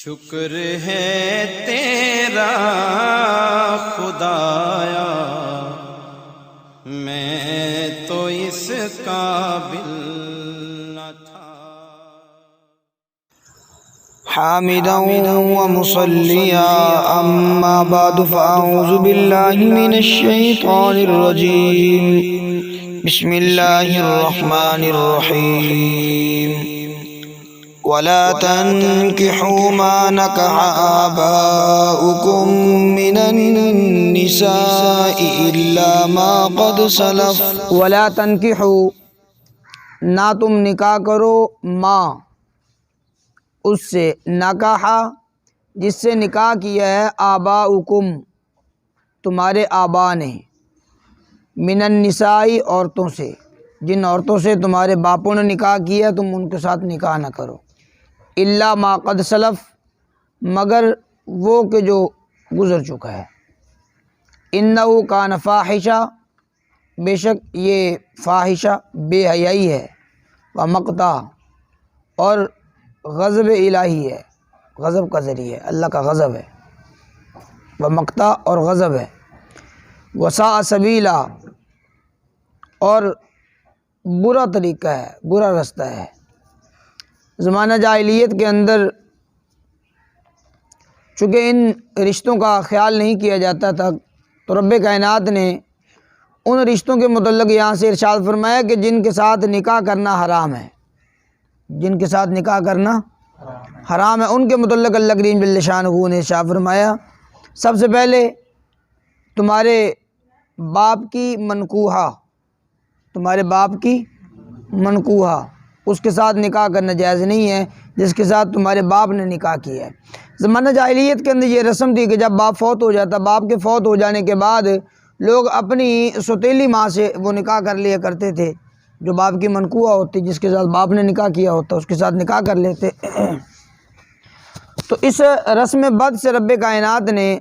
شکر ہے تیرا خدایا، میں تو اس قابل نہ تھا۔ حامدا ومصلیا اما بعد فاعوذ باللہ من الشیطان الرجیم، بسم اللہ الرحمن الرحیم۔ ولا تنكحوا ما نكح آباؤكم من النساء إلا ما قد سلف۔ ولا تنکحوا، نہ تم نکاح کرو، ما اس سے، نکاح جس سے نکاح کیا ہے، آباؤکم تمہارے آبا نے، من النساء عورتوں سے، جن عورتوں سے تمہارے باپوں نے نکاح کیا تم ان کے ساتھ نکاح نہ کرو۔ الا ما قد سلف، مگر وہ کہ جو گزر چکا ہے۔ انہ کان فاحشہ، بے شک یہ فاحشہ بے حیائی ہے، و مقتا اور غضب الہی ہے، غضب کا ذریعہ ہے، اللہ کا غضب ہے، و مقتا اور غضب ہے، وساء سبیلا اور برا طریقہ ہے، برا رستہ ہے۔ زمانہ جاہلیت کے اندر چونکہ ان رشتوں کا خیال نہیں کیا جاتا تھا، تو رب کائنات نے ان رشتوں کے متعلق یہاں سے ارشاد فرمایا کہ جن کے ساتھ نکاح کرنا حرام ہے، جن کے ساتھ نکاح کرنا حرام ہے، ان کے متعلق اللہ کریم جل شانہ نے ارشاد فرمایا سب سے پہلے تمہارے باپ کی منکوحہ، تمہارے باپ کی منکوحہ، اس کے ساتھ نکاح کرنا جائز نہیں ہے جس کے ساتھ تمہارے باپ نے نکاح کیا ہے۔ زمانہ جاہلیت کے اندر یہ رسم تھی کہ جب باپ فوت ہو جاتا، باپ کے فوت ہو جانے کے بعد لوگ اپنی سوتیلی ماں سے وہ نکاح کر لیا کرتے تھے، جو باپ کی منکوحہ ہوتی، جس کے ساتھ باپ نے نکاح کیا ہوتا اس کے ساتھ نکاح کر لیتے۔ تو اس رسم بد سے رب کائنات نے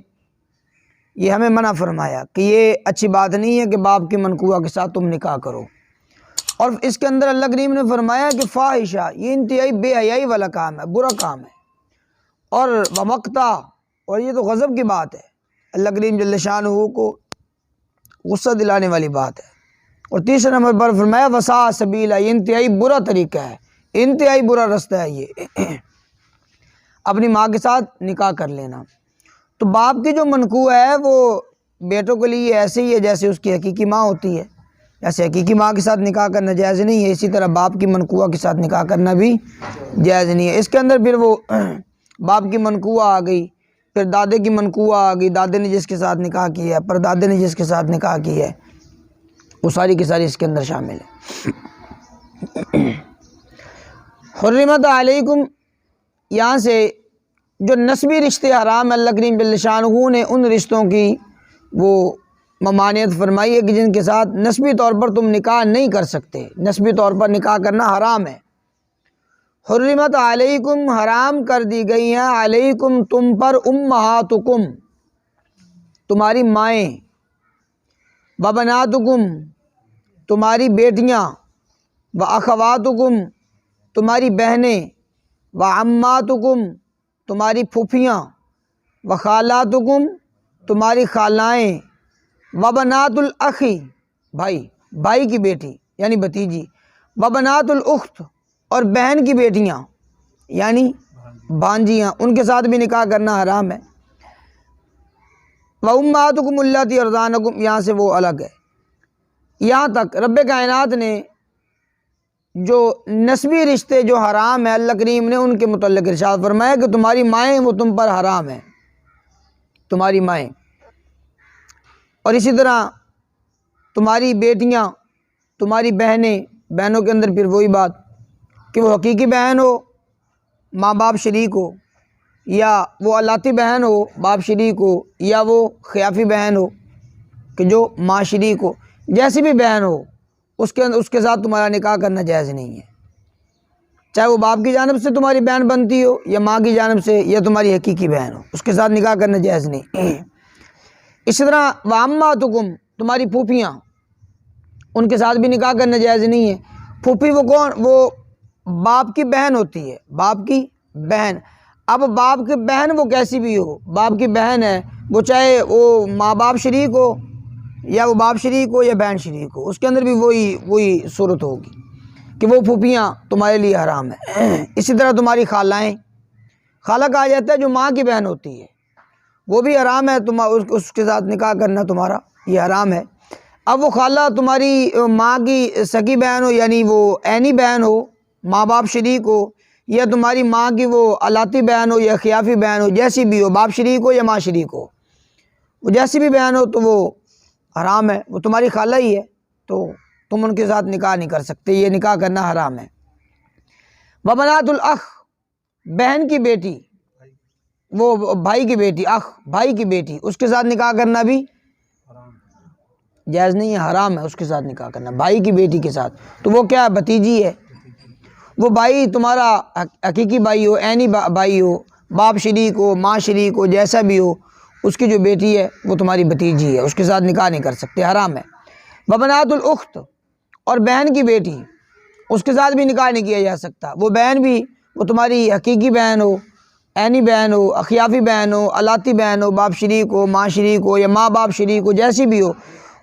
یہ ہمیں منع فرمایا کہ یہ اچھی بات نہیں ہے کہ باپ کی منکوحہ کے ساتھ تم نکاح کرو۔ اور اس کے اندر اللہ کریم نے فرمایا کہ فاحشہ یہ انتہائی بے حیائی والا کام ہے، برا کام ہے، اور ومقتا اور یہ تو غضب کی بات ہے، اللہ کریم جل شانہ کو غصہ دلانے والی بات ہے۔ اور تیسرے نمبر پر فرمایا وساء سبیلا، یہ انتہائی برا طریقہ ہے، انتہائی برا رستہ ہے یہ اپنی ماں کے ساتھ نکاح کر لینا۔ تو باپ کی جو منکوح ہے وہ بیٹوں کے لیے ایسے ہی ہے جیسے اس کی حقیقی ماں ہوتی ہے، جیسے حقیقی ماں کے ساتھ نکاح کرنا جائز نہیں ہے، اسی طرح باپ کی منکوحہ کے ساتھ نکاح کرنا بھی جائز نہیں ہے۔ اس کے اندر پھر وہ باپ کی منکوحہ آ گئی، پھر دادے کی منکوحہ آ گئی، دادے نے جس کے ساتھ نکاح کیا ہے، پردادے نے جس کے ساتھ نکاح کیا ہے، وہ ساری کی ساری اس کے اندر شامل ہے۔ حرمت علیکم، یہاں سے جو نسبی رشتے حرام اللہ کریم جل شانہ نے ان رشتوں کی وہ ممانعت فرمائی ہے کہ جن کے ساتھ نسبی طور پر تم نکاح نہیں کر سکتے، نسبی طور پر نکاح کرنا حرام ہے۔ حرمت علیکم، حرام کر دی گئی ہیں، علیکم تم پر، امہاتکم تمہاری مائیں، وبناتکم تمہاری بیٹیاں، واخواتکم تمہاری بہنیں، وعماتکم تمہاری پھوپھیاں، وخالاتکم تمہاری خالائیں، وبنات الاخی بھائی کی بیٹی یعنی بھتیجی، وبنات الاخت اور بہن کی بیٹیاں یعنی بھانجیاں، ان کے ساتھ بھی نکاح کرنا حرام ہے۔ وامہاتکم اللاتی ارضعنکم، یہاں سے وہ الگ ہے۔ یہاں تک رب کائنات نے جو نسبی رشتے جو حرام ہیں اللہ کریم نے ان کے متعلق ارشاد فرمایا کہ تمہاری مائیں وہ تم پر حرام ہیں، تمہاری مائیں، اور اسی طرح تمہاری بیٹیاں، تمہاری بہنیں، بہنوں کے اندر پھر وہی بات کہ وہ حقیقی بہن ہو، ماں باپ شریک ہو، یا وہ الاتی بہن ہو، باپ شریک ہو، یا وہ خیافی بہن ہو کہ جو ماں شریک ہو، جیسی بھی بہن ہو اس کے ساتھ تمہارا نکاح کرنا جائز نہیں ہے، چاہے وہ باپ کی جانب سے تمہاری بہن بنتی ہو یا ماں کی جانب سے یا تمہاری حقیقی بہن ہو، اس کے ساتھ نکاح کرنا جائز نہیں۔ اسی طرح وعماتکم تمہاری پھوپھیاں، ان کے ساتھ بھی نکاح کرنا جائز نہیں ہے۔ پھوپھی وہ کون؟ وہ باپ کی بہن ہوتی ہے، باپ کی بہن۔ اب باپ کی بہن وہ کیسی بھی ہو، باپ کی بہن ہے، وہ چاہے وہ ماں باپ شریک ہو یا وہ باپ شریک ہو یا بہن شریک ہو، اس کے اندر بھی وہی صورت ہوگی کہ وہ پھوپھیاں تمہارے لیے حرام ہے۔ اسی طرح تمہاری خالائیں، خالہ کہا جاتا ہے جو ماں کی بہن ہوتی ہے، وہ بھی حرام ہے، اس کے ساتھ نکاح کرنا تمہارا یہ حرام ہے۔ اب وہ خالہ تمہاری ماں کی سگی بہن ہو، یعنی وہ عینی بہن ہو، ماں باپ شریک ہو، یا تمہاری ماں کی وہ الاتی بہن ہو یا خیافی بہن ہو، جیسی بھی ہو، باپ شریک ہو یا ماں شریک ہو، وہ جیسی بھی بہن ہو تو وہ حرام ہے، وہ تمہاری خالہ ہی ہے، تو تم ان کے ساتھ نکاح نہیں کر سکتے، یہ نکاح کرنا حرام ہے۔ وبنات الاخ، بہن کی بیٹی، وہ بھائی کی بیٹی، اخ بھائی کی بیٹی، اس کے ساتھ نکاح کرنا بھی جائز نہیں ہے، حرام ہے اس کے ساتھ نکاح کرنا، بھائی کی بیٹی کے ساتھ۔ تو وہ کیا ہے؟ بھتیجی ہے، وہ بھائی تمہارا حقیقی بھائی ہو، عینی بھائی ہو، باپ شریک ہو، ماں شریک ہو، جیسا بھی ہو، اس کی جو بیٹی ہے وہ تمہاری بھتیجی ہے، اس کے ساتھ نکاح نہیں کر سکتے، حرام ہے۔ وبنات الاخت، اور بہن کی بیٹی، اس کے ساتھ بھی نکاح نہیں کیا جا سکتا، وہ بہن بھی وہ تمہاری حقیقی بہن ہو، عینی بہن ہو، اخیافی بہن ہو، الاتی بہن ہو، باپ شریک ہو، ماں شریک ہو یا ماں باپ شریک ہو، جیسی بھی ہو،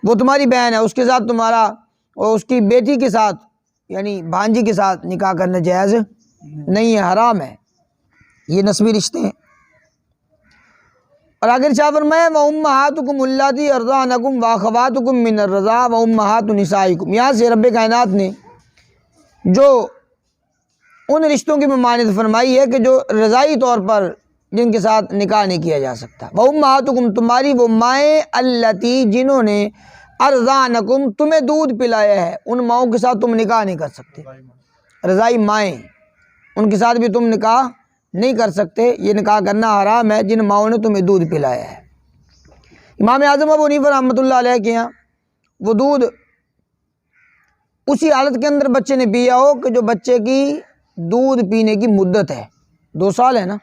وہ تمہاری بہن ہے، اس کے ساتھ تمہارا اور اس کی بیٹی کے ساتھ یعنی بھانجی کے ساتھ نکاح کرنا جائز نہیں ہے، حرام ہے، یہ نسبی رشتے ہیں۔ اور آگے ارشاد فرمایا وَأُمَّهَاتُكُمُ اللَّاتِي أَرْضَعْنَكُمْ وَأَخَوَاتُكُم مِّنَ الرَّضَاعَةِ وَأُمَّهَاتُ نِسَائِكُمْ، یہاں سے رب کائنات نے جو ان رشتوں کی ممانعت فرمائی ہے کہ جو رضائی طور پر جن کے ساتھ نکاح نہیں کیا جا سکتا۔ وَأُمَّهَاتُكُمْ، تمہاری وہ مائیں، اللتی جنہوں نے ارضعنکم تمہیں دودھ پلایا ہے، ان ماؤں کے ساتھ تم نکاح نہیں کر سکتے، رضائی مائیں، ان کے ساتھ بھی تم نکاح نہیں کر سکتے، یہ نکاح کرنا حرام ہے جن ماؤں نے تمہیں دودھ پلایا ہے۔ امام اعظم ابو حنیفہ رحمۃ اللہ علیہ کے یہاں وہ دودھ اسی حالت کے اندر بچے نے پیا ہو کہ جو بچے کی دودھ پینے کی مدت ہے، 2 سال ہے نا،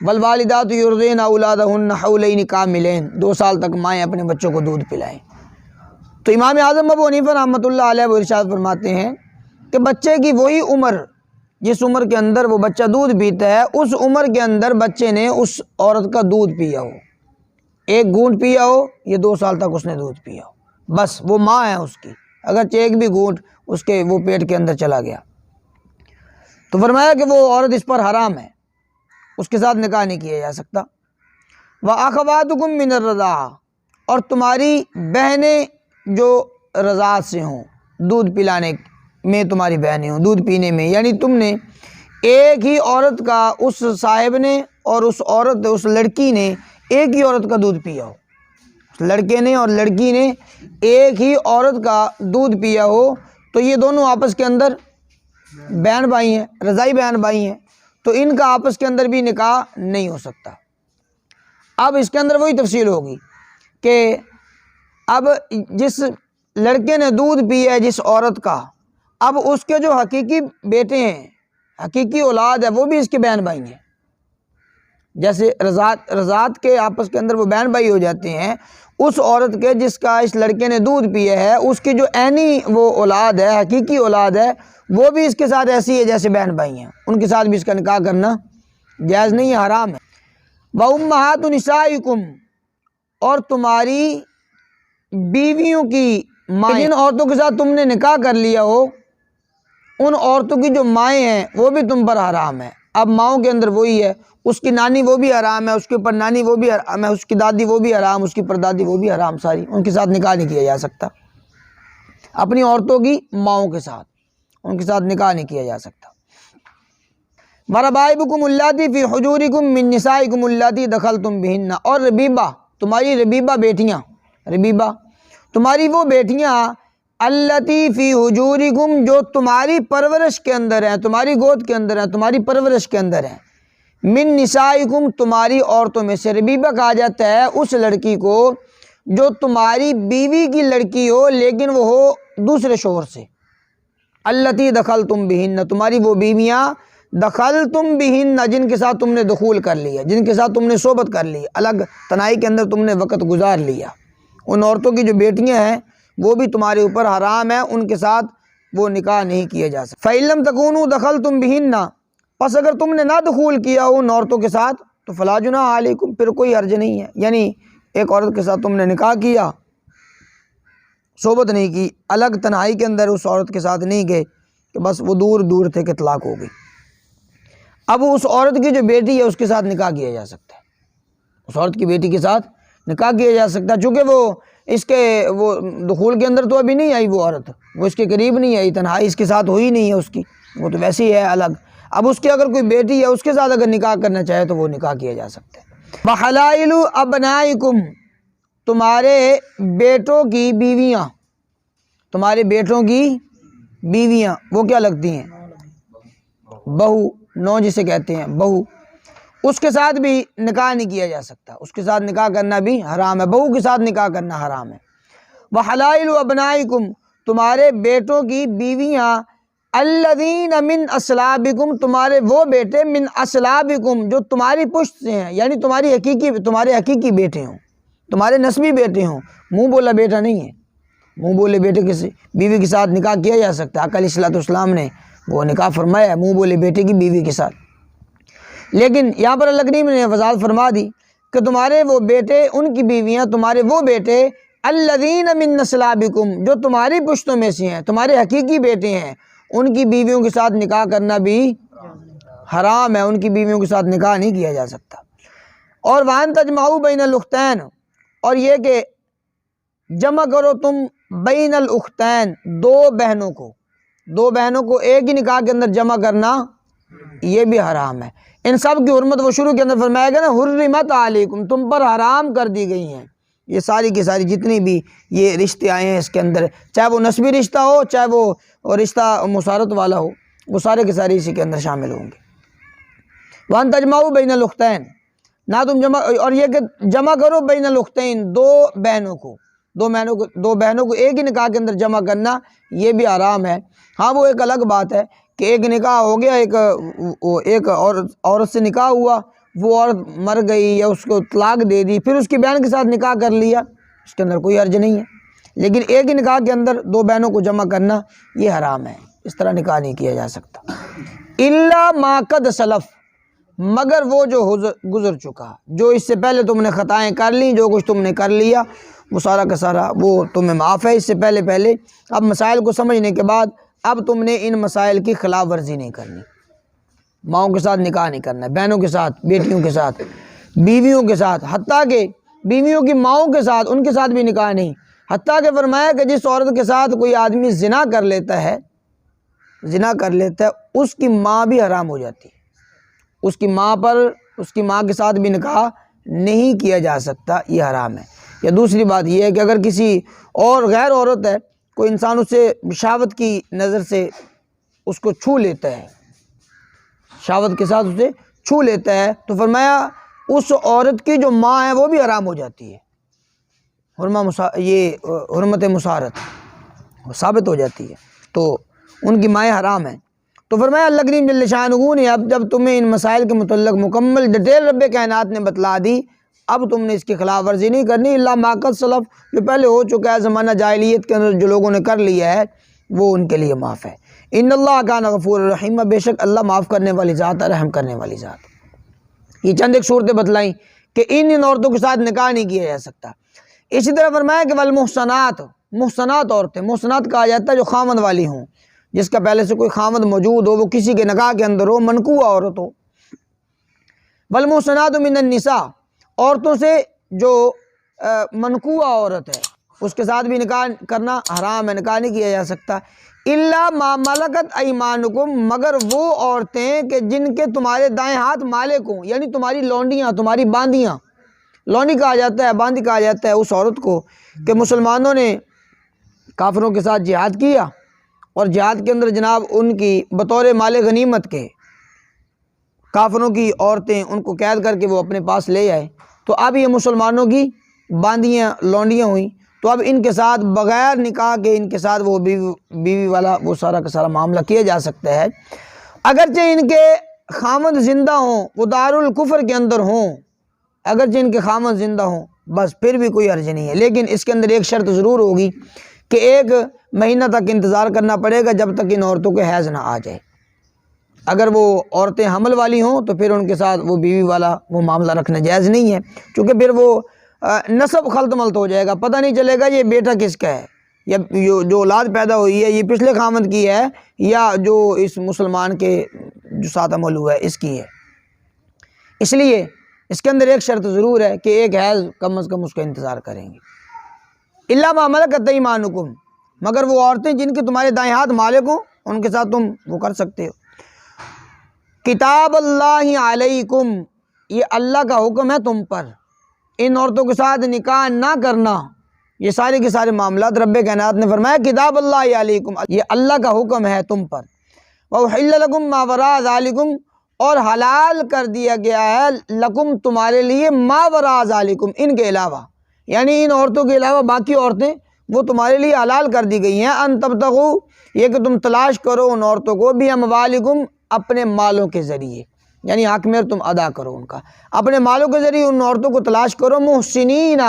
والوالدات یرضعن اولادہن حولین کاملین، 2 سال تک مائیں اپنے بچوں کو دودھ پلائیں۔ تو امام اعظم ابو حنیفہ رحمۃ اللہ علیہ وہ ارشاد فرماتے ہیں کہ بچے کی وہی عمر جس عمر کے اندر وہ بچہ دودھ پیتا ہے، اس عمر کے اندر بچے نے اس عورت کا دودھ پیا ہو، 1 گھونٹ پیا ہو، یہ 2 سال تک اس نے دودھ پیا ہو، بس وہ ماں ہے اس کی، اگرچہ 1 بھی گھونٹ اس کے وہ پیٹ کے اندر چلا گیا، تو فرمایا کہ وہ عورت اس پر حرام ہے، اس کے ساتھ نکاح نہیں کیا جا سکتا۔ وَأَخَوَاتُكُم مِّنَ الرَّضَاعَةِ، اور تمہاری بہنیں جو رضاعت سے ہوں، دودھ پلانے میں تمہاری بہنیں ہوں، دودھ پینے میں، یعنی تم نے ایک ہی عورت کا، اس صاحب نے اور اس لڑکی نے ایک ہی عورت کا دودھ پیا ہو، لڑکے نے اور لڑکی نے ایک ہی عورت کا دودھ پیا ہو، تو یہ دونوں آپس کے اندر بہن بھائی ہیں، رضائی بہن بھائی ہیں، تو ان کا آپس کے اندر بھی نکاح نہیں ہو سکتا۔ اب اس کے اندر وہی تفصیل ہوگی کہ اب جس لڑکے نے دودھ پیا ہے جس عورت کا، اب اس کے جو حقیقی بیٹے ہیں، حقیقی اولاد ہے، وہ بھی اس کے بہن بھائی ہیں، جیسے رضاعت کے آپس کے اندر وہ بہن بھائی ہو جاتے ہیں، اس عورت کے جس کا اس لڑکے نے دودھ پیا ہے، اس کی جو عینی وہ اولاد ہے، حقیقی اولاد ہے، وہ بھی اس کے ساتھ ایسی ہے جیسے بہن بھائی ہیں، ان کے ساتھ بھی اس کا نکاح کرنا جائز نہیں ہے، حرام ہے۔ وَأُمَّهَاتُ نِسَائِكُمْ، اور تمہاری بیویوں کی مائیں، جن عورتوں کے ساتھ تم نے نکاح کر لیا ہو، ان عورتوں کی جو مائیں ہیں وہ بھی تم پر حرام ہے۔ اب ماؤں کے اندر وہی ہے، اس کی نانی وہ بھی حرام ہے، اس کے اوپر نانی وہ بھی حرام ہے، اس کی دادی وہ بھی حرام، اس کی پردادی وہ بھی حرام، ساری ان کے ساتھ نکاح نہیں کیا جا سکتا، اپنی عورتوں کی ماؤں کے ساتھ ان کے ساتھ نکاح نہیں کیا جا سکتا۔ وَرَبَائِبُكُمُ اللَّاتِي فِي حُجُورِكُم مِّن نِّسَائِكُمُ اللَّاتِي دَخَلْتُم بِهِنَّ، اور ربیبہ، تمہاری ربیبہ بیٹیاں، ربیبہ تمہاری وہ بیٹیاں، اللتی فی حجورکم، جو تمہاری پرورش کے اندر ہیں، تمہاری گود کے اندر ہیں، تمہاری پرورش کے اندر ہیں، من نسائکم، تمہاری عورتوں میں سے۔ ربیبہ کہا جاتا ہے اس لڑکی کو جو تمہاری بیوی کی لڑکی ہو لیکن وہ ہو دوسرے شوہر سے، اللتی دخلتم بہن، تمہاری وہ بیویاں، دخلتم بہن، جن کے ساتھ تم نے دخول کر لیا، جن کے ساتھ تم نے صحبت کر لی، الگ تنہائی کے اندر تم نے وقت گزار لیا، ان عورتوں کی جو بیٹیاں ہیں وہ بھی تمہارے اوپر حرام ہے، ان کے ساتھ وہ نکاح نہیں کیا جا سکتا۔ فَإِن لَّمْ تَكُونُوا دَخَلْتُم بِهِنَّ، پس اگر تم نے نہ دخول کیا ان عورتوں کے ساتھ تو فلا جناح علیکم، پھر کوئی حرج نہیں ہے. یعنی ایک عورت کے ساتھ تم نے نکاح کیا، صحبت نہیں کی، الگ تنہائی کے اندر اس عورت کے ساتھ نہیں گئے کہ بس وہ دور دور تھے کہ طلاق ہو گئی. اب اس عورت کی جو بیٹی ہے اس کے ساتھ نکاح کیا جا سکتا ہے، اس عورت کی بیٹی کے ساتھ نکاح کیا جا سکتا ہے، چونکہ وہ دخول کے اندر تو ابھی نہیں آئی، وہ عورت وہ اس کے قریب نہیں آئی، تنہائی اس کے ساتھ ہوئی نہیں ہے اس کی، وہ تو ویسے ہی ہے الگ. اب اس کی اگر کوئی بیٹی ہے اس کے ساتھ اگر نکاح کرنا چاہے تو وہ نکاح کیا جا سکتا ہے. وحلائل ابنائکم، تمہارے بیٹوں کی بیویاں، تمہارے بیٹوں کی بیویاں وہ کیا لگتی ہیں؟ بہو، نو جسے کہتے ہیں بہو، اس کے ساتھ بھی نکاح نہیں کیا جا سکتا، اس کے ساتھ نکاح کرنا بھی حرام ہے، بہو کے ساتھ نکاح کرنا حرام ہے. وحلائل ابنائکم، تمہارے بیٹوں کی بیویاں، الذین من اصلابکم، تمہارے وہ بیٹے، من اصلابکم جو تمہاری پشت سے ہیں، یعنی تمہارے حقیقی بیٹے ہوں، تمہارے نسبی بیٹے ہوں، منہ بولا بیٹا نہیں ہے. منہ بولے بیٹے کی بیوی کے ساتھ نکاح کیا جا سکتا ہے، آقا علیہ السلام نے وہ نکاح فرمایا ہے منہ بولے بیٹے کی بیوی کے ساتھ. لیکن یہاں پر اللہ کریم نے وضاحت فرما دی کہ تمہارے وہ بیٹے، ان کی بیویاں، تمہارے وہ بیٹے، الذین من اصلابکم جو تمہاری پشتوں میں سے ہیں، تمہارے حقیقی بیٹے ہیں، ان کی بیویوں کے ساتھ نکاح کرنا بھی حرام ہے، ان کی بیویوں کے ساتھ نکاح نہیں کیا جا سکتا. اور وَأَن تَجْمَعُوا بَيْنَ الْأُخْتَيْنِ، اور یہ کہ جمع کرو تم بین الاختین، دو بہنوں کو ایک ہی نکاح کے اندر جمع کرنا یہ بھی حرام ہے. ان سب کی حرمت وہ شروع کے اندر فرمایا گیا نا، حرمت علیکم، تم پر حرام کر دی گئی ہیں. یہ ساری کی ساری جتنی بھی یہ رشتے آئے ہیں اس کے اندر، چاہے وہ نسبی رشتہ ہو چاہے وہ رشتہ مسارت والا ہو، وہ سارے کے سارے اسی کے اندر شامل ہوں گے. وَأَن تَجْمَعُوا بَيْنَ الْأُخْتَيْنِ، نہ تم جمع، اور یہ کہ جمع کرو بین الاختین، دو بہنوں کو ایک ہی نکاح کے اندر جمع کرنا یہ بھی حرام ہے. ہاں وہ ایک الگ بات ہے کہ ایک نکاح ہو گیا، ایک عورت سے نکاح ہوا، وہ عورت مر گئی یا اس کو طلاق دے دی، پھر اس کی بہن کے ساتھ نکاح کر لیا، اس کے اندر کوئی حرج نہیں ہے. لیکن ایک ہی نکاح کے اندر دو بہنوں کو جمع کرنا یہ حرام ہے، اس طرح نکاح نہیں کیا جا سکتا. الا ما قد سلف، مگر وہ جو گزر چکا، جو اس سے پہلے تم نے خطائیں کر لیں، جو کچھ تم نے کر لیا وہ سارا کا سارا وہ تمہیں معاف ہے. اس سے پہلے اب مسائل کو سمجھنے کے بعد اب تم نے ان مسائل کی خلاف ورزی نہیں کرنی، ماؤں کے ساتھ نکاح نہیں کرنا، بہنوں کے ساتھ، بیٹیوں کے ساتھ، بیویوں کے ساتھ، حتیٰ کہ بیویوں کی ماؤں کے ساتھ، ان کے ساتھ بھی نکاح نہیں. حتیٰ کہ فرمایا کہ جس عورت کے ساتھ کوئی آدمی زنا کر لیتا ہے، اس کی ماں بھی حرام ہو جاتی ہے، اس کی ماں کے ساتھ بھی نکاح نہیں کیا جا سکتا، یہ حرام ہے. یا دوسری بات یہ ہے کہ اگر کسی اور غیر عورت ہے، کوئی انسان اسے شہوت کی نظر سے اس کو چھو لیتا ہے، شہوت کے ساتھ اسے چھو لیتا ہے، تو فرمایا اس عورت کی جو ماں ہے وہ بھی حرام ہو جاتی ہے، حرمت مسارت ثابت ہو جاتی ہے، تو ان کی مائیں حرام ہیں. تو فرمایا اللہ کریم جل شانہ نے اب جب تمہیں ان مسائل کے متعلق مکمل ڈیٹیل رب کائنات نے بتلا دی، اب تم نے اس کی خلاف ورزی نہیں کرنی. الا ما قد سلف، جو پہلے ہو چکا ہے زمانہ جاہلیت کے اندر جو لوگوں نے کر لیا ہے وہ ان کے لیے معاف ہے. ان اللہ کان غفور الرحیم، بے شک اللہ معاف کرنے والی ذات ہے، رحم کرنے والی ذات. یہ چند ایک صورتیں بتلائیں کہ ان عورتوں کے ساتھ نکاح نہیں کیا جا سکتا. اسی طرح فرمایا کہ والمحصنات، محصنات عورتیں، محصنات کہا جاتا ہے جو خامد والی ہوں، جس کا پہلے سے کوئی خامد موجود ہو، وہ کسی کے نکاح کے اندر ہو، منکوح عورت ہو. والمحصنات من النساء، عورتوں سے جو منکوح عورت ہے اس کے ساتھ بھی نکاح کرنا حرام ہے، نکاح نہیں کیا جا سکتا. الا ما ملکت ایمانکم، مگر وہ عورتیں کہ جن کے تمہارے دائیں ہاتھ مالک ہوں، یعنی تمہاری لونڈیاں، تمہاری باندیاں. لونڈی کہا جاتا ہے، باندی کہا جاتا ہے اس عورت کو کہ مسلمانوں نے کافروں کے ساتھ جہاد کیا اور جہاد کے اندر جناب ان کی بطور مال غنیمت کے کافروں کی عورتیں ان کو قید کر کے وہ اپنے پاس لے آئے، تو اب یہ مسلمانوں کی باندیاں، لونڈیاں ہوئیں، تو اب ان کے ساتھ بغیر نکاح کے ان کے ساتھ وہ بیوی والا وہ سارا کا سارا معاملہ کیا جا سکتا ہے. اگرچہ ان کے خامد زندہ ہوں، وہ دارالکفر کے اندر ہوں، اگرچہ ان کے خامد زندہ ہوں، بس پھر بھی کوئی حرج نہیں ہے. لیکن اس کے اندر ایک شرط ضرور ہوگی کہ 1 مہینہ تک انتظار کرنا پڑے گا جب تک ان عورتوں کے حیض نہ آ جائے. اگر وہ عورتیں حمل والی ہوں تو پھر ان کے ساتھ وہ بیوی والا وہ معاملہ رکھنا جائز نہیں ہے، چونکہ پھر وہ نسب خلط ملط ہو جائے گا، پتہ نہیں چلے گا یہ بیٹا کس کا ہے، یا جو اولاد پیدا ہوئی ہے یہ پچھلے خامند کی ہے یا جو اس مسلمان کے جو ساتھ عمل ہوا ہے اس کی ہے۔ اس لیے اس کے اندر ایک شرط ضرور ہے کہ ایک حیض کم از کم اس کا انتظار کریں گے۔ الا ما ملکت ایمانکم، مگر وہ عورتیں جن کے تمہارے دائیں ہاتھ مالک ہوں ان کے ساتھ تم وہ کر سکتے ہو۔ کتاب اللہ علیکم، یہ اللہ کا حکم ہے تم پر، ان عورتوں کے ساتھ نکاح نہ کرنا، یہ سارے کے سارے معاملات رب کائنات نے فرمایا کتاب اللہ علیکم، یہ اللہ کا حکم ہے تم پر۔ وَأُحِلَّ لَكُم مَّا وَرَاءَ ذَلِكُم، اور حلال کر دیا گیا ہے لکم تمہارے لیے ما وراء ذالکم، ان کے علاوہ، یعنی ان عورتوں کے علاوہ باقی عورتیں وہ تمہارے لیے حلال کر دی گئی ہیں۔ ان تبتغوا، یہ کہ تم تلاش کرو ان عورتوں کو بھی اموالکم، اپنے مالوں کے ذریعے، یعنی حق مہر تم ادا کرو ان کا، اپنے مالوں کے ذریعے ان عورتوں کو تلاش کرو، محسنین،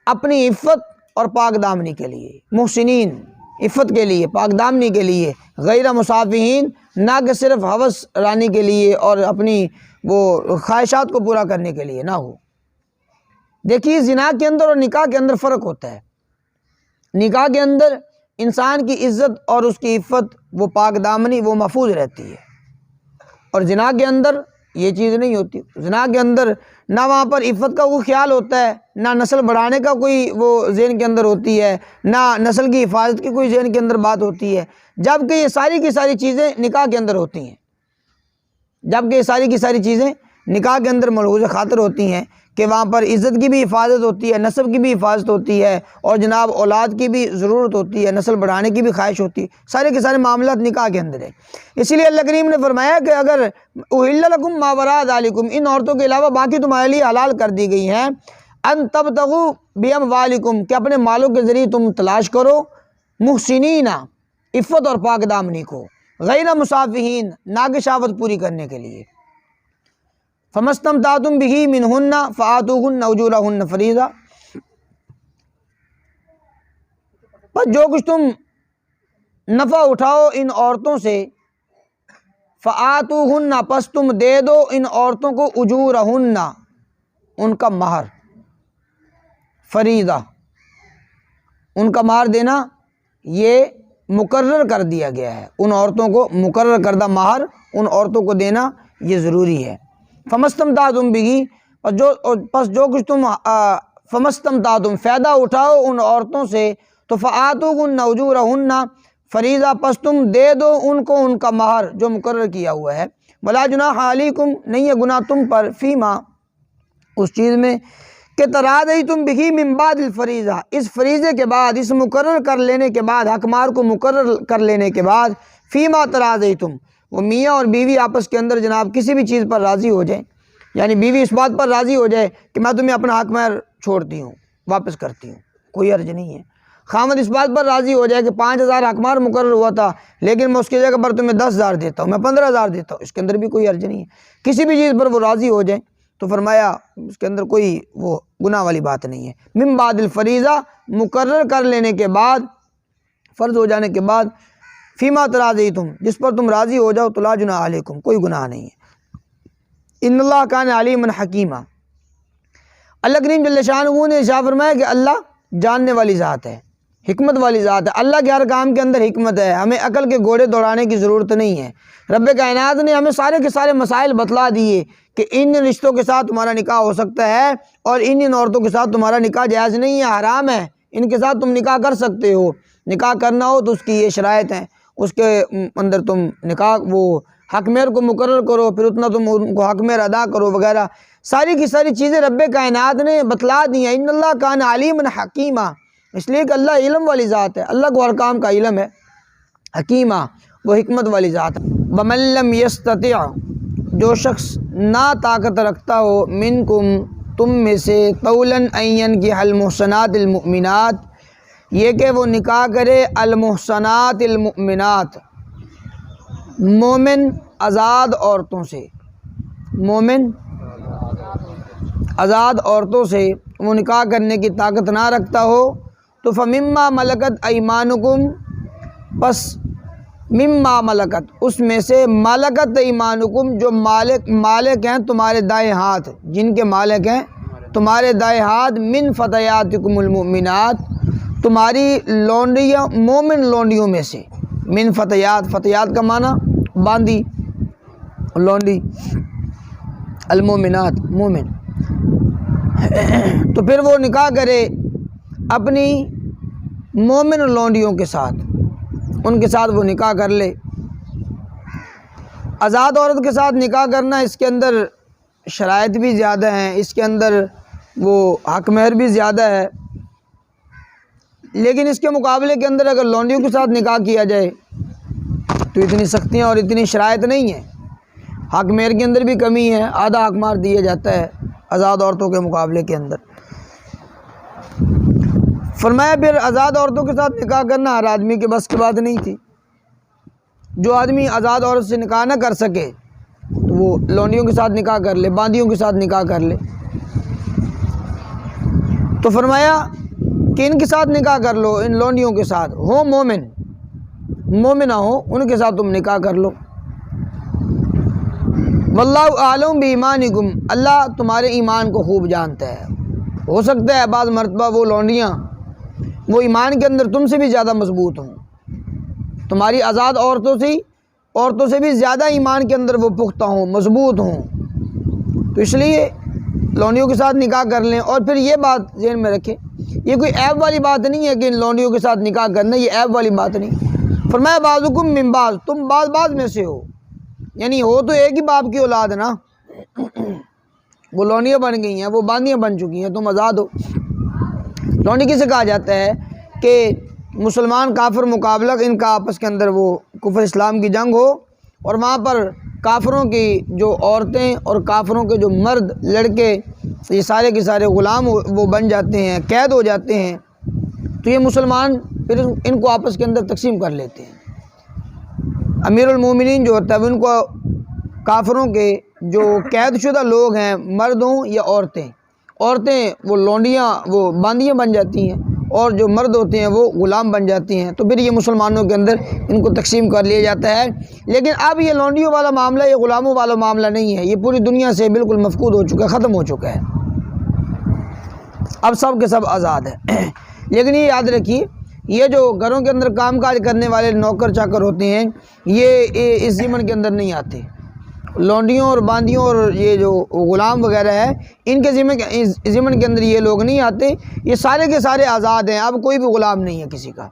اپنی عفت اور پاک دامنی کے لیے، محسنین عفت کے لیے، پاک دامنی کے لیے، غیر مصافحین، نہ کہ صرف ہوس رانی کے لیے اور اپنی وہ خواہشات کو پورا کرنے کے لیے نہ ہو۔ دیکھیے زنا کے اندر اور نکاح کے اندر فرق ہوتا ہے۔ نکاح کے اندر انسان کی عزت اور اس کی عفت، وہ پاک دامنی، وہ محفوظ رہتی ہے، اور زنا کے اندر یہ چیز نہیں ہوتی۔ زنا کے اندر نہ وہاں پر عفت کا کوئی خیال ہوتا ہے، نہ نسل بڑھانے کا کوئی وہ ذہن کے اندر ہوتی ہے، نہ نسل کی حفاظت کی کوئی ذہن کے اندر بات ہوتی ہے، جبکہ یہ ساری کی ساری چیزیں نکاح کے اندر ہوتی ہیں، جبکہ یہ ساری کی ساری چیزیں نکاح کے اندر ملحوظ خاطر ہوتی ہیں کہ وہاں پر عزت کی بھی حفاظت ہوتی ہے، نسب کی بھی حفاظت ہوتی ہے، اور جناب اولاد کی بھی ضرورت ہوتی ہے، نسل بڑھانے کی بھی خواہش ہوتی ہے، سارے کے سارے معاملات نکاح کے اندر ہیں۔ اسی لیے اللہ کریم نے فرمایا کہ اگر احل لکم ما وراء ذالکم، ان عورتوں کے علاوہ باقی تمہارے لیے حلال کر دی گئی ہیں، ان تبتغوا باموالکم، کہ اپنے مالوں کے ذریعے تم تلاش کرو، محسنین، عفت اور پاک دامنی کو، غیر مصافحین، ناگ شہوت پوری کرنے کے لیے۔ فَمَسْتَمْتَعْتُمْ بِهِ مِنْهُنَّ فَآتُوهُنَّ أُجُورَهُنَّ فَرِيضَةً، بس جو کچھ تم نفع اٹھاؤ ان عورتوں سے، فَآتُوهُنَّ، پس تم دے دو ان عورتوں کو، أُجُورَهُنَّ، ان کا مہر، فریضہ، ان کا مہر دینا یہ مقرر کر دیا گیا ہے، ان عورتوں کو مقرر کردہ مہر ان عورتوں کو دینا یہ ضروری ہے۔ فَمَسْتَمْتَعْتُمْ بِهِ، پس جو کچھ تم فَمَسْتَمْتَعْتُمْ، فائدہ اٹھاؤ ان عورتوں سے، تو فَآتُوهُنَّ أُجُورَهُنَّ فریضہ، پس تم دے دو ان کو ان کا مہر جو مقرر کیا ہوا ہے۔ وَلَا جُنَاحَ عَلَيْكُمْ، نہیں ہے گناہ تم پر، فیما، اس چیز میں، کہ تراضیتم بہ من بعد الفریضہ، اس فریضے کے بعد، اس مقرر کر لینے کے بعد، حق مہر کو مقرر کر لینے کے بعد، فیما تراضیتم، وہ میاں اور بیوی آپس کے اندر جناب کسی بھی چیز پر راضی ہو جائیں، یعنی بیوی اس بات پر راضی ہو جائے کہ میں تمہیں اپنا حق مہر چھوڑتی ہوں، واپس کرتی ہوں، کوئی حرج نہیں ہے۔ خامد اس بات پر راضی ہو جائے کہ 5,000 حق مہر مقرر ہوا تھا لیکن میں اس کی جگہ پر تمہیں 10,000 دیتا ہوں، میں 15,000 دیتا ہوں، اس کے اندر بھی کوئی حرج نہیں ہے۔ کسی بھی چیز پر وہ راضی ہو جائیں تو فرمایا اس کے اندر کوئی وہ گناہ والی بات نہیں ہے۔ من بعد الفریضہ، مقرر کر لینے کے بعد، فرض ہو جانے کے بعد، فیما تراضیتم، جس پر تم راضی ہو جاؤ، تو لا جناح علیکم، کوئی گناہ نہیں ہے۔ ان اللہ کان علیما حکیما، اللہ کریم جل شانہ نے ارشاد فرمایا کہ اللہ جاننے والی ذات ہے، حکمت والی ذات ہے، اللہ کے ہر کام کے اندر حکمت ہے، ہمیں عقل کے گھوڑے دوڑانے کی ضرورت نہیں ہے۔ رب کائنات نے ہمیں سارے کے سارے مسائل بتلا دیے کہ ان رشتوں کے ساتھ تمہارا نکاح ہو سکتا ہے اور ان عورتوں کے ساتھ تمہارا نکاح جائز نہیں ہے، حرام ہے، ان کے ساتھ تم نکاح کر سکتے ہو، نکاح کرنا ہو تو اس کی یہ شرائط ہیں، اس کے اندر تم نکاح وہ حق مہر کو مقرر کرو، پھر اتنا تم ان کو حق مہر ادا کرو وغیرہ، ساری کی ساری چیزیں رب کائنات نے بتلا دی ہیں۔ ان اللہ کان علیما حکیما، اس لیے کہ اللہ علم والی ذات ہے، اللہ کو ہر کام کا علم ہے، حکیمہ، وہ حکمت والی ذات ہے۔ وَمَن لَّمْ يَسْتَطِعْ، جو شخص نا طاقت رکھتا ہو، منکم، تم میں سے، طولاً ان ينكح المحصنات المؤمنات، یہ کہ وہ نکاح کرے المحصنات المؤمنات، مومن آزاد عورتوں سے، مومن آزاد عورتوں سے وہ نکاح کرنے کی طاقت نہ رکھتا ہو، تو فمما ملکت ایمانکم، پس مما ملکت، اس میں سے ملکت ایمانکم، جو مالک ہیں تمہارے دائیں ہاتھ، جن کے مالک ہیں تمہارے دائیں ہاتھ، من فتیاتکم المؤمنات، تمہاری لونڈیاں مومن لونڈیوں میں سے، من فتیات، فتیات کا معنی باندی لونڈی، المؤمنات مومن، تو پھر وہ نکاح کرے اپنی مومن لونڈیوں کے ساتھ، ان کے ساتھ وہ نکاح کر لے۔ آزاد عورت کے ساتھ نکاح کرنا، اس کے اندر شرائط بھی زیادہ ہیں، اس کے اندر وہ حق مہر بھی زیادہ ہے، لیکن اس کے مقابلے کے اندر اگر لونڈیوں کے ساتھ نکاح کیا جائے تو اتنی سختیاں اور اتنی شرائط نہیں ہیں، حق مہر کے اندر بھی کمی ہے، آدھا حق مہر دیا جاتا ہے آزاد عورتوں کے مقابلے کے اندر۔ فرمایا پھر آزاد عورتوں کے ساتھ نکاح کرنا ہر آدمی کے بس کی بات نہیں تھی، جو آدمی آزاد عورت سے نکاح نہ کر سکے تو وہ لونڈیوں کے ساتھ نکاح کر لے، باندیوں کے ساتھ نکاح کر لے۔ تو فرمایا کہ ان کے ساتھ نکاح کر لو، ان لونڈیوں کے ساتھ، ہو مومنہ ہو، ان کے ساتھ تم نکاح کر لو۔ واللہ اعلم بایمانکم، اللہ تمہارے ایمان کو خوب جانتا ہے۔ ہو سکتا ہے بعض مرتبہ وہ لونڈیاں وہ ایمان کے اندر تم سے بھی زیادہ مضبوط ہوں، تمہاری آزاد عورتوں سے بھی زیادہ ایمان کے اندر وہ پختہ ہوں، مضبوط ہوں، تو اس لیے لونڈیوں کے ساتھ نکاح کر لیں۔ اور پھر یہ بات ذہن میں رکھیں، یہ کوئی عیب والی بات نہیں ہے کہ ان لونڈیوں کے ساتھ نکاح کرنا، یہ عیب والی بات نہیں۔ فرمایا بعضکم من بعض، تم بعض میں سے ہو، یعنی ہو تو ایک ہی باپ کی اولاد نا، وہ لونڈیاں بن گئی ہیں، وہ باندیاں بن چکی ہیں، تم آزاد ہو۔ لونڈی کسے کہا جاتا ہے کہ مسلمان کافر مقابلہ، ان کا آپس کے اندر وہ کفر اسلام کی جنگ ہو، اور وہاں پر کافروں کی جو عورتیں اور کافروں کے جو مرد لڑکے یہ سارے کے سارے غلام وہ بن جاتے ہیں، قید ہو جاتے ہیں، تو یہ مسلمان پھر ان کو آپس کے اندر تقسیم کر لیتے ہیں۔ امیر المومنین جو ہوتا ہے وہ ان کو کافروں کے جو قید شدہ لوگ ہیں، مرد ہوں یا عورتیں وہ لونڈیاں وہ باندیاں بن جاتی ہیں، اور جو مرد ہوتے ہیں وہ غلام بن جاتی ہیں، تو پھر یہ مسلمانوں کے اندر ان کو تقسیم کر لیا جاتا ہے۔ لیکن اب یہ لونڈیوں والا معاملہ، یہ غلاموں والا معاملہ نہیں ہے، یہ پوری دنیا سے بالکل مفقود ہو چکا ہے، ختم ہو چکا ہے، اب سب کے سب آزاد ہیں۔ لیکن یہ یاد رکھیے، یہ جو گھروں کے اندر کام کاج کرنے والے نوکر چاکر ہوتے ہیں، یہ اس ضمن کے اندر نہیں آتے، لونڈیوں اور باندیوں اور یہ جو غلام وغیرہ ہے، ان کے ضمن کے اندر یہ لوگ نہیں آتے، یہ سارے کے سارے آزاد ہیں، اب کوئی بھی غلام نہیں ہے کسی کا۔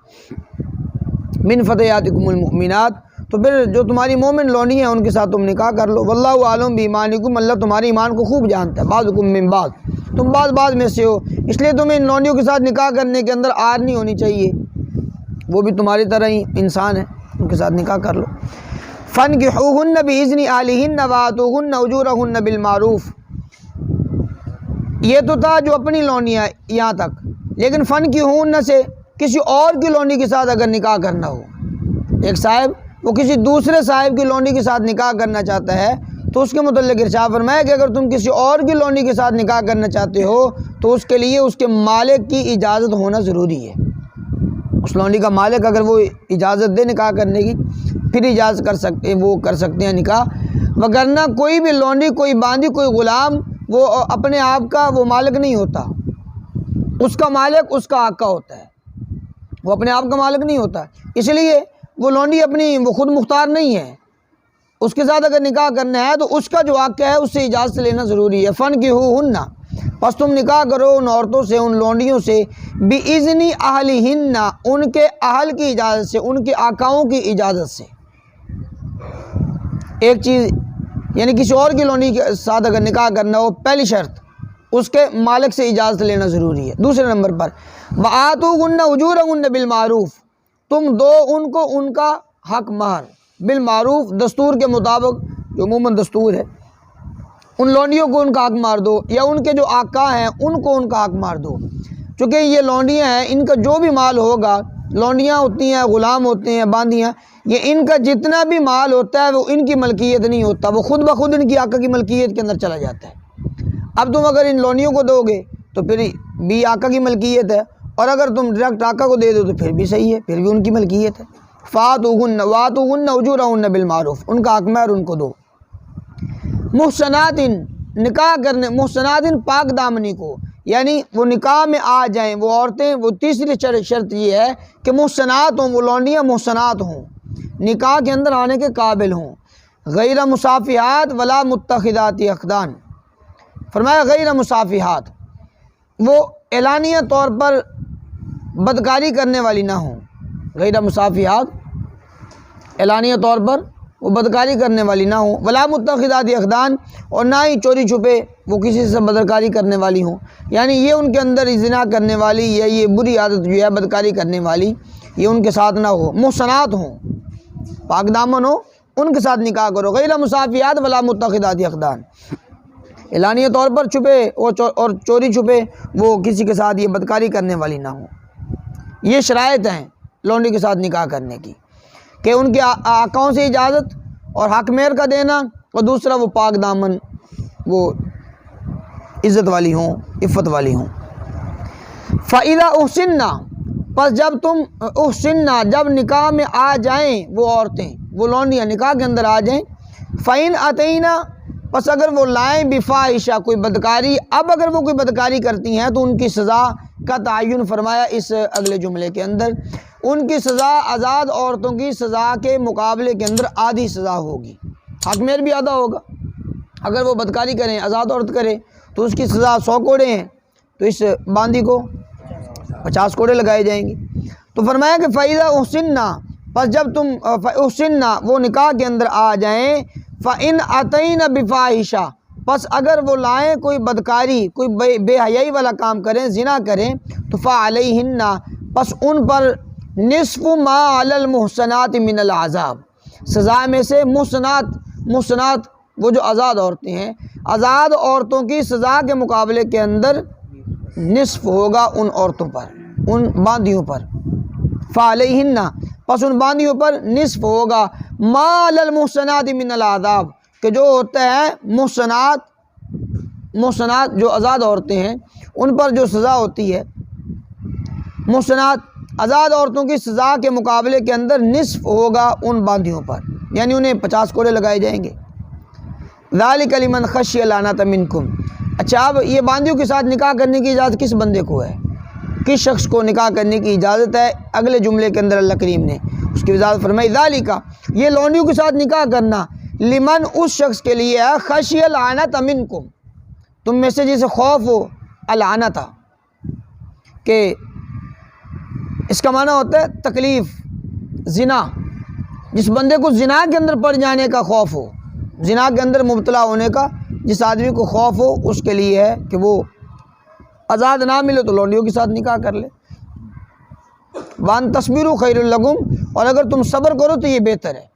من فتیاتکم المؤمنات، تو پھر جو تمہاری مومن لونڈی ہیں ان کے ساتھ تم نکاح کر لو۔ واللہ اعلم بایمانکم، اللہ تمہارے ایمان کو خوب جانتا ہے۔ بعضکم من بعض، تم بعض میں سے ہو، اس لیے تمہیں ان لونڈیوں کے ساتھ نکاح کرنے کے اندر آر نہیں ہونی چاہیے، وہ بھی تمہاری طرح ہی انسان ہیں، ان کے ساتھ نکاح کر لو۔ فانکحوہن بإذن اہلہن وآتوہن اجورہن بالمعروف، یہ تو تھا جو اپنی لونڈیاں یہاں تک، لیکن فانکحوہن سے کسی اور کی لونڈی کے ساتھ اگر نکاح کرنا ہو، ایک صاحب وہ کسی دوسرے صاحب کی لونڈی کے ساتھ نکاح کرنا چاہتا ہے، تو اس کے متعلق ارشاد فرمایا کہ اگر تم کسی اور کی لونڈی کے ساتھ نکاح کرنا چاہتے ہو تو اس کے لیے اس کے مالک کی اجازت ہونا ضروری ہے۔ اس لونڈی کا مالک اگر وہ اجازت دے نکاح کرنے کی، پھر اجازت کر سکتے ہیں نکاح، وگرنہ کوئی بھی لونڈی، کوئی باندی، کوئی غلام وہ اپنے آپ کا وہ مالک نہیں ہوتا، اس کا مالک اس کا آقا ہوتا ہے، وہ اپنے آپ کا مالک نہیں ہوتا، اس لیے وہ لونڈی اپنی وہ خود مختار نہیں ہے، اس کے ساتھ اگر نکاح کرنا ہے تو اس کا جو آقا ہے اس سے اجازت لینا ضروری ہے۔ فانکحوہن، پس تم نکاح کرو ان عورتوں سے، ان لونڈیوں سے، بِإِذْنِ اہلہن، ان کے اہل کی اجازت سے، ان کے آقاؤں کی اجازت سے۔ ایک چیز یعنی کسی اور کی لونڈی کے ساتھ اگر نکاح کرنا ہو، پہلی شرط اس کے مالک سے اجازت لینا ضروری ہے۔ دوسرے نمبر پر وآتوہن اجورہن بالمعروف، تم دو ان کو ان کا حق مہر بالمعروف، دستور کے مطابق، جو عموماً دستور ہے، ان لونڈیوں کو ان کا حق مار دو، یا ان کے جو آقا ہیں ان کو ان کا حق مار دو، چونکہ یہ لونڈیاں ہیں، ان کا جو بھی مال ہوگا، لونڈیاں ہوتی ہیں، غلام ہوتے ہیں، باندیاں، یہ ان کا جتنا بھی مال ہوتا ہے وہ ان کی ملکیت نہیں ہوتا، وہ خود بخود ان کی آقا کی ملکیت کے اندر چلا جاتا ہے۔ اب تم اگر ان لونڈیوں کو دو گے تو پھر بھی آقا کی ملکیت ہے، اور اگر تم ڈائریکٹ آقا کو دے دو تو پھر بھی صحیح ہے، پھر بھی ان کی ملکیت ہے۔ فاتوہن واتوہن اجورہن بالمعروف، ان کا حق مہر ان کو دو۔ محسنات، نکاح کرنے، محسنات پاک دامنی کو، یعنی وہ نکاح میں آ جائیں وہ عورتیں، وہ تیسری شرط یہ ہے کہ محسنات ہوں، وہ لونڈیاں محسنات ہوں، نکاح کے اندر آنے کے قابل ہوں، غیر مصافحات ولا متخذات اخدان، فرمایا غیر مصافحات، وہ اعلانیہ طور پر بدکاری کرنے والی نہ ہوں، غیر مصافحات اعلانیہ طور پر وہ بدکاری کرنے والی نہ ہوں، ولا متخذات اخدان، اور نہ ہی چوری چھپے وہ کسی سے بدکاری کرنے والی ہوں، یعنی یہ ان کے اندر زنا کرنے والی یا یہ بری عادت جو ہے بدکاری کرنے والی یہ ان کے ساتھ نہ ہو، محسنات ہوں، پاک دامن ہو، ان کے ساتھ نکاح کرو، غیر مصافحات ولا متخذات اخدان، اعلانیہ طور پر چھپے اور چوری چھپے وہ کسی کے ساتھ یہ بدکاری کرنے والی نہ ہوں۔ یہ شرائط ہیں لونڈی کے ساتھ نکاح کرنے کی کہ ان کے آقاؤں سے اجازت اور حق مہر کا دینا، اور دوسرا وہ پاک دامن، وہ عزت والی ہوں، عفت والی ہوں۔ فَإِذَا أُحْسِنَّ، پس جب تم احسننا، جب نکاح میں آ جائیں وہ عورتیں، وہ لونڈیاں نکاح کے اندر آ جائیں، فَإِنْ أَتَيْنَا، پس اگر وہ لائیں بفاحشہ، کوئی بدکاری، اب اگر وہ کوئی بدکاری کرتی ہیں تو ان کی سزا کا تعین فرمایا اس اگلے جملے کے اندر، ان کی سزا آزاد عورتوں کی سزا کے مقابلے کے اندر آدھی سزا ہوگی، حق مہر بھی آدھا ہوگا۔ اگر وہ بدکاری کریں، آزاد عورت کرے تو اس کی سزا 100 کوڑے ہیں، تو اس باندی کو 50 کوڑے لگائے جائیں گے۔ تو فرمایا کہ فَإِذَا أُحْسِنَّ، پس جب تم احسننا وہ نکاح کے اندر آ جائیں، فَإِنْ أَتَيْنَ بِفَاحِشَةٍ، پس اگر وہ لائیں کوئی بدکاری، کوئی بے حیائی والا کام کریں، زنا کریں، تو فَعَلَيْهِنَّ، پس ان پر نصف ما علی المحسنات من العذاب، سزا میں سے محسنات وہ جو آزاد عورتیں ہیں، آزاد عورتوں کی سزا کے مقابلے کے اندر نصف ہوگا ان عورتوں پر، ان باندیوں پر، فَعَلَيْهِنَّ، پس ان باندیوں پر نصف ہوگا، ما علی المحسنات من العذاب، کہ جو ہوتا ہے محسنات جو آزاد عورتیں ہیں ان پر جو سزا ہوتی ہے، محسنات آزاد عورتوں کی سزا کے مقابلے کے اندر نصف ہوگا ان باندیوں پر، یعنی انہیں 50 کوڑے لگائے جائیں گے۔ ذَلِكَ لِمَنْ خَشِيَ الْعَنَتَ مِنْكُمْ، اچھا اب یہ باندیوں کے ساتھ نکاح کرنے کی اجازت کس بندے کو ہے، کس شخص کو نکاح کرنے کی اجازت ہے؟ اگلے جملے کے اندر اللہ کریم نے اس کی وضاحت فرمائی، ذَلِكَ، یہ لونڈیوں کے ساتھ نکاح کرنا، لمن، اس شخص کے لیے ہے، خشی العنت منکم، تم میں سے جسے خوف ہو، العنت، کہ اس کا معنی ہوتا ہے تکلیف، زنا، جس بندے کو زنا کے اندر پڑ جانے کا خوف ہو، زنا کے اندر مبتلا ہونے کا جس آدمی کو خوف ہو، اس کے لیے ہے کہ وہ آزاد نہ ملے تو لونڈیوں کے ساتھ نکاح کر لے۔ وان تصبروا خیر لکم، اور اگر تم صبر کرو تو یہ بہتر ہے،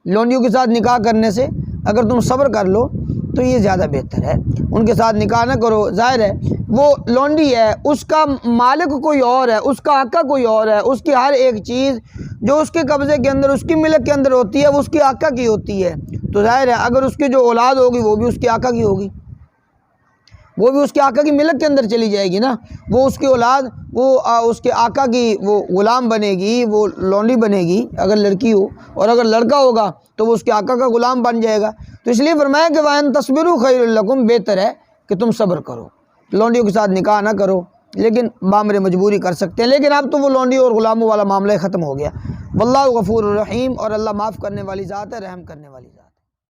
لونڈیوں کے ساتھ نکاح کرنے سے اگر تم صبر کر لو تو یہ زیادہ بہتر ہے، ان کے ساتھ نکاح نہ کرو۔ ظاہر ہے وہ لونڈی ہے، اس کا مالک کوئی اور ہے، اس کا آقا کوئی اور ہے، اس کی ہر ایک چیز جو اس کے قبضے کے اندر، اس کی ملک کے اندر ہوتی ہے وہ اس کے آقا کی ہوتی ہے، تو ظاہر ہے اگر اس کی جو اولاد ہوگی وہ بھی اس کے آقا کی ہوگی، وہ بھی اس کے آقا کی ملک کے اندر چلی جائے گی نا، وہ اس کی اولاد وہ اس کے آقا کی وہ غلام بنے گی، وہ لونڈی بنے گی اگر لڑکی ہو، اور اگر لڑکا ہوگا تو وہ اس کے آقا کا غلام بن جائے گا۔ تو اس لیے فرمایا کہ وَأَن تَصْبِرُوا خَيْرٌ لَكُمْ، بہتر ہے کہ تم صبر کرو، لونڈیوں کے ساتھ نکاح نہ کرو، لیکن بامر مجبوری کر سکتے ہیں، لیکن اب تو وہ لونڈی اور غلاموں والا معاملہ ختم ہو گیا۔ واللہ غفور الرحیم، اور اللہ معاف کرنے والی ذات ہے، رحم کرنے والی ذات ہے۔